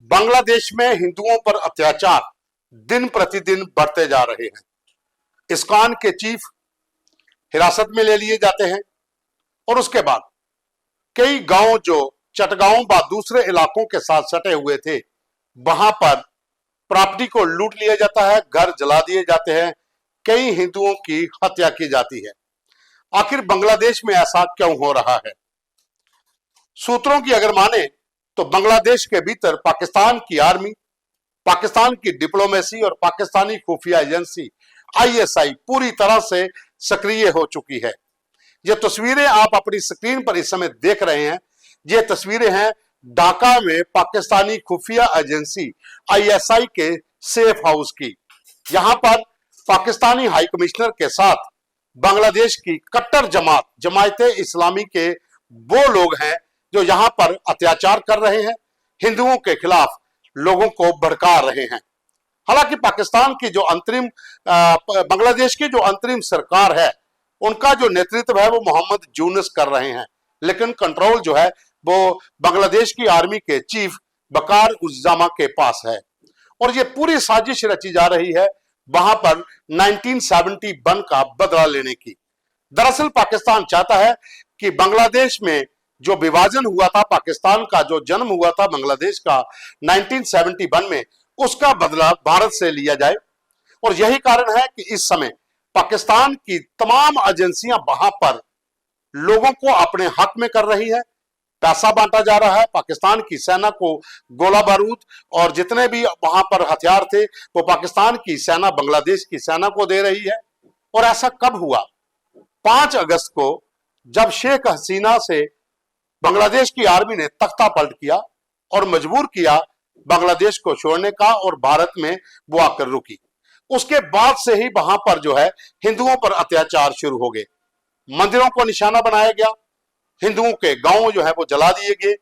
बांग्लादेश में हिंदुओं पर अत्याचार दिन प्रतिदिन बढ़ते जा रहे हैं। इस्कॉन के चीफ हिरासत में ले लिए जाते हैं और उसके बाद कई गांव जो चटगांव व दूसरे इलाकों के साथ सटे हुए थे, वहां पर प्रॉपर्टी को लूट लिया जाता है, घर जला दिए जाते हैं, कई हिंदुओं की हत्या की जाती है। आखिर बांग्लादेश में ऐसा क्यों हो रहा है? सूत्रों की अगर माने तो बांग्लादेश के भीतर पाकिस्तान की आर्मी, पाकिस्तान की डिप्लोमेसी और पाकिस्तानी खुफिया एजेंसी आईएसआई पूरी तरह से सक्रिय हो चुकी है। ये तस्वीरें आप अपनी स्क्रीन पर इस समय देख रहे हैं, ये तस्वीरें हैं ढाका में पाकिस्तानी खुफिया एजेंसी आईएसआई के सेफ हाउस की। यहां पर पाकिस्तानी हाई कमिश्नर के साथ बांग्लादेश की कट्टर जमायते इस्लामी के वो लोग हैं जो यहां पर अत्याचार कर रहे हैं, हिंदुओं के खिलाफ लोगों को भड़का रहे हैं। हालांकि पाकिस्तान की जो बांग्लादेश की जो अंतरिम सरकार है, उनका जो नेतृत्व है वो मोहम्मद यूनुस कर रहे हैं, लेकिन कंट्रोल जो है वो बांग्लादेश की आर्मी के चीफ बकार उज़्जामा के पास है। और ये पूरी साजिश रची जा रही है वहां पर 1971 का बदला लेने की। दरअसल पाकिस्तान चाहता है कि बांग्लादेश में जो विभाजन हुआ था, पाकिस्तान का जो जन्म हुआ था बांग्लादेश का 1971 में, उसका बदला भारत से लिया जाए। और यही कारण है कि इस समय पाकिस्तान की तमाम एजेंसियां वहां पर लोगों को अपने हक में कर रही है, पैसा बांटा जा रहा है। पाकिस्तान की सेना को गोला बारूद और जितने भी वहां पर हथियार थे वो पाकिस्तान की सेना बांग्लादेश की सेना को दे रही है। और ऐसा कब हुआ? 5 अगस्त को जब शेख हसीना से बांग्लादेश की आर्मी ने तख्ता पलट किया और मजबूर किया बांग्लादेश को छोड़ने का और भारत में वो आकर रुकी। उसके बाद से ही वहां पर जो है हिंदुओं पर अत्याचार शुरू हो गए। मंदिरों को निशाना बनाया गया, हिंदुओं के गांव जो है वो जला दिए गए,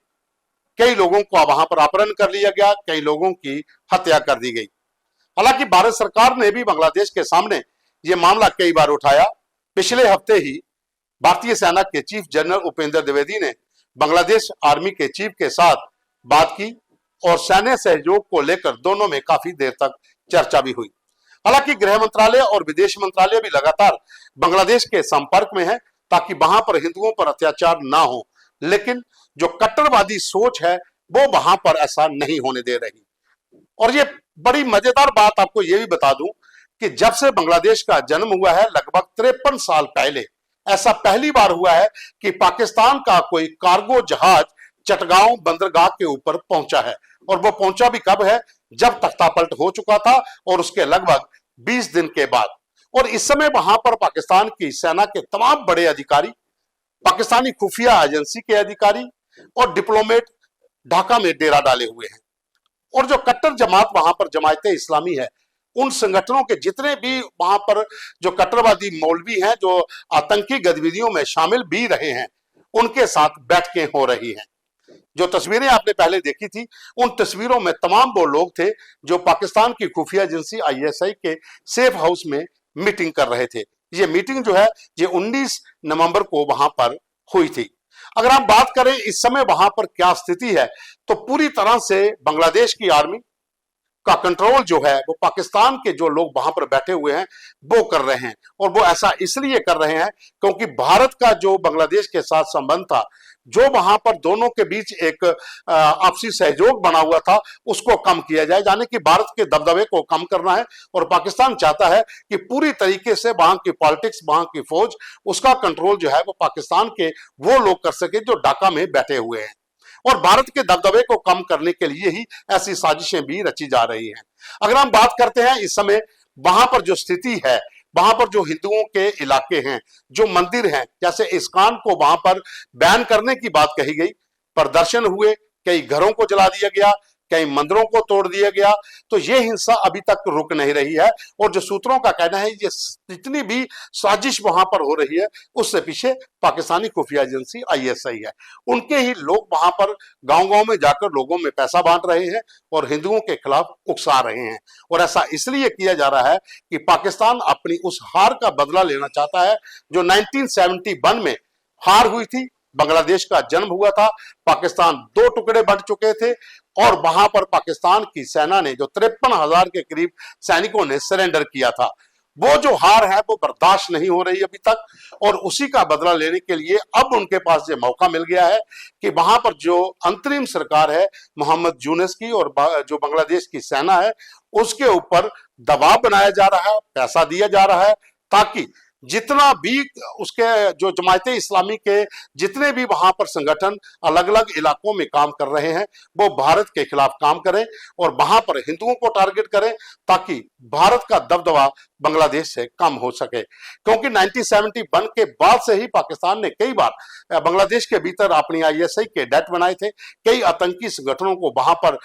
कई लोगों को वहां पर अपहरण कर लिया गया, कई लोगों की हत्या कर दी गई। हालांकि भारत सरकार ने भी बांग्लादेश के सामने ये मामला कई बार उठाया। पिछले हफ्ते ही भारतीय सेना के चीफ जनरल उपेंद्र द्विवेदी ने बांग्लादेश आर्मी के चीफ के साथ बात की और सैन्य सहयोग को लेकर दोनों में काफी देर तक चर्चा भी हुई। हालांकि गृह मंत्रालय और विदेश मंत्रालय भी लगातार बांग्लादेश के संपर्क में है ताकि वहां पर हिंदुओं पर अत्याचार ना हो, लेकिन जो कट्टरवादी सोच है वो वहां पर ऐसा नहीं होने दे रही। और ये बड़ी मजेदार बात आपको ये भी बता दूं कि जब से बांग्लादेश का जन्म हुआ है, लगभग 53 साल पहले ऐसा पहली बार हुआ है कि पाकिस्तान का कोई कार्गो जहाज चटगांव बंदरगाह के ऊपर पहुंचा है। और वो पहुंचा भी कब है? जब तख्तापलट हो चुका था और उसके लगभग 20 दिन के बाद। और इस समय वहां पर पाकिस्तान की सेना के तमाम बड़े अधिकारी, पाकिस्तानी खुफिया एजेंसी के अधिकारी और डिप्लोमेट ढाका में डेरा डाले हुए हैं। और जो कट्टर जमात वहां पर जमायते इस्लामी है, उन संगठनों के जितने भी वहां पर जो कट्टरवादी मौलवी हैं, जो आतंकी गतिविधियों में शामिल भी रहे हैं, उनके साथ बैठकें हो रही हैं। जो तस्वीरें आपने पहले देखी थी, उन तस्वीरों में तमाम वो लोग थे जो पाकिस्तान की खुफिया एजेंसी आईएसआई के सेफ हाउस में मीटिंग कर रहे थे। ये मीटिंग जो है ये 19 नवंबर को वहां पर हुई थी। अगर हम बात करें इस समय वहां पर क्या स्थिति है, तो पूरी तरह से बांग्लादेश की आर्मी का कंट्रोल जो है वो पाकिस्तान के जो लोग वहां पर बैठे हुए हैं वो कर रहे हैं। और वो ऐसा इसलिए कर रहे हैं क्योंकि भारत का जो बांग्लादेश के साथ संबंध था, जो वहां पर दोनों के बीच एक आपसी सहयोग बना हुआ था, उसको कम किया जाए, यानी कि भारत के दबदबे को कम करना है। और पाकिस्तान चाहता है कि पूरी तरीके से वहां की पॉलिटिक्स, वहां की फौज, उसका कंट्रोल जो है वो पाकिस्तान के वो लोग कर सके जो ढाका में बैठे हुए हैं। और भारत के दबदबे को कम करने के लिए ही ऐसी साजिशें भी रची जा रही हैं। अगर हम बात करते हैं इस समय वहां पर जो स्थिति है, वहां पर जो हिंदुओं के इलाके हैं, जो मंदिर हैं, जैसे इस्कॉन को वहां पर बैन करने की बात कही गई, प्रदर्शन हुए, कई घरों को जला दिया गया, कई मंदिरों को तोड़ दिया गया, तो ये हिंसा अभी तक रुक नहीं रही है। और जो सूत्रों का कहना है ये जितनी भी साजिश वहां पर हो रही है, उससे पीछे पाकिस्तानी खुफिया एजेंसी आईएसआई है। उनके ही लोग वहां पर गांव-गांव में जाकर लोगों में पैसा बांट रहे हैं और हिंदुओं के खिलाफ उकसा रहे हैं। और ऐसा इसलिए किया जा रहा है कि पाकिस्तान अपनी उस हार का बदला लेना चाहता है जो 1971 में हार हुई थी, बांग्लादेश का जन्म हुआ था। पाकिस्तान दो टुकड़े बंट चुके थे और वहां पर पाकिस्तान की सेना ने जो 53,000 के करीब सैनिकों ने सरेंडर किया था, वो जो हार है वो बर्दाश्त नहीं हो रही अभी तक, और उसी का बदला लेने के लिए अब उनके पास ये मौका मिल गया है कि वहां पर जो अंतरिम सरकार है मोहम्मद यूनुस की और जो बांग्लादेश की सेना है उसके ऊपर दबाव बनाया जा रहा है, पैसा दिया जा रहा है, ताकि जितना भी उसके जो जमायते इस्लामी के जितने भी वहां पर संगठन अलग अलग इलाकों में काम कर रहे हैं वो भारत के खिलाफ काम करें और वहां पर हिंदुओं को टारगेट करें, ताकि भारत का दबदबा बांग्लादेश से कम हो सके। क्योंकि 1971 के बाद से ही पाकिस्तान ने कई बार बांग्लादेश के भीतर अपनी ISI के डेट बनाए थे, कई आतंकी संगठनों को वहां पर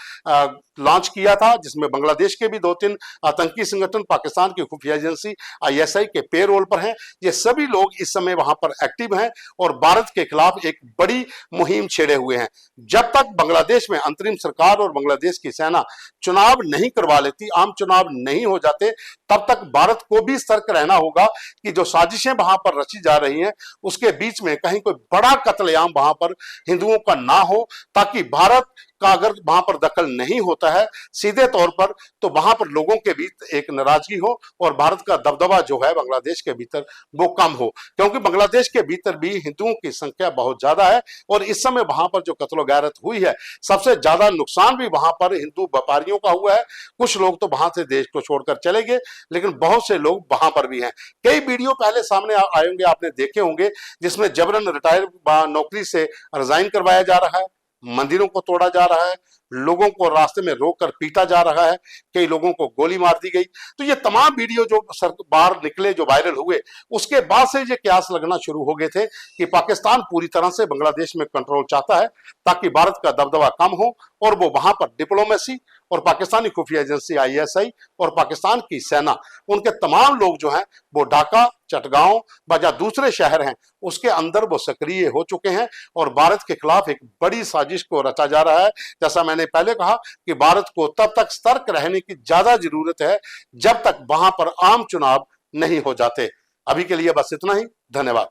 लॉन्च किया था, जिसमें बांग्लादेश के भी 2-3 आतंकी संगठन पाकिस्तान की खुफिया एजेंसी ISI के पेरोल पर हैं। ये सभी लोग इस समय वहां पर एक्टिव हैं और भारत के खिलाफ एक बड़ी मुहिम छेड़े हुए हैं। जब तक बांग्लादेश में अंतरिम सरकार और बांग्लादेश की सेना चुनाव नहीं करवा लेती, आम चुनाव नहीं हो जाते, तब तक भारत को भी सतर्क रहना होगा कि जो साजिशें वहां पर रची जा रही हैं उसके बीच में कहीं कोई बड़ा कत्लेआम वहां पर हिंदुओं का ना हो, ताकि भारत का अगर वहां पर दखल नहीं होता है सीधे तौर पर तो वहां पर लोगों के बीच एक नाराजगी हो और भारत का दबदबा जो है बांग्लादेश के भीतर वो कम हो। क्योंकि बांग्लादेश के भीतर भी हिंदुओं की संख्या बहुत ज्यादा है और इस समय वहां पर जो कत्लो गारत हुई है सबसे ज्यादा नुकसान भी वहां पर हिंदू व्यापारियों का हुआ है। कुछ लोग तो वहां से देश को छोड़कर चले गए, लेकिन बहुत से लोग वहां पर भी हैं। कई वीडियो पहले सामने आए होंगे, आपने देखे होंगे, जिसमें जबरन रिटायर नौकरी से रिजाइन करवाया जा रहा है, मंदिरों को तोड़ा जा रहा है, लोगों को रास्ते में रोककर पीटा जा रहा है, कई लोगों को गोली मार दी गई। तो ये तमाम वीडियो जो बाहर निकले, जो वायरल हुए, उसके बाद से ये कयास लगना शुरू हो गए थे कि पाकिस्तान पूरी तरह से बांग्लादेश में कंट्रोल चाहता है ताकि भारत का दबदबा कम हो और वो वहां पर डिप्लोमेसी और पाकिस्तानी खुफिया एजेंसी ISI और पाकिस्तान की सेना, उनके तमाम लोग जो हैं वो ढाका, चटगांव व दूसरे शहर हैं उसके अंदर वो सक्रिय हो चुके हैं और भारत के खिलाफ एक बड़ी साजिश को रचा जा रहा है। जैसा मैंने पहले कहा कि भारत को तब तक सतर्क रहने की ज्यादा जरूरत है जब तक वहां पर आम चुनाव नहीं हो जाते। अभी के लिए बस इतना ही, धन्यवाद।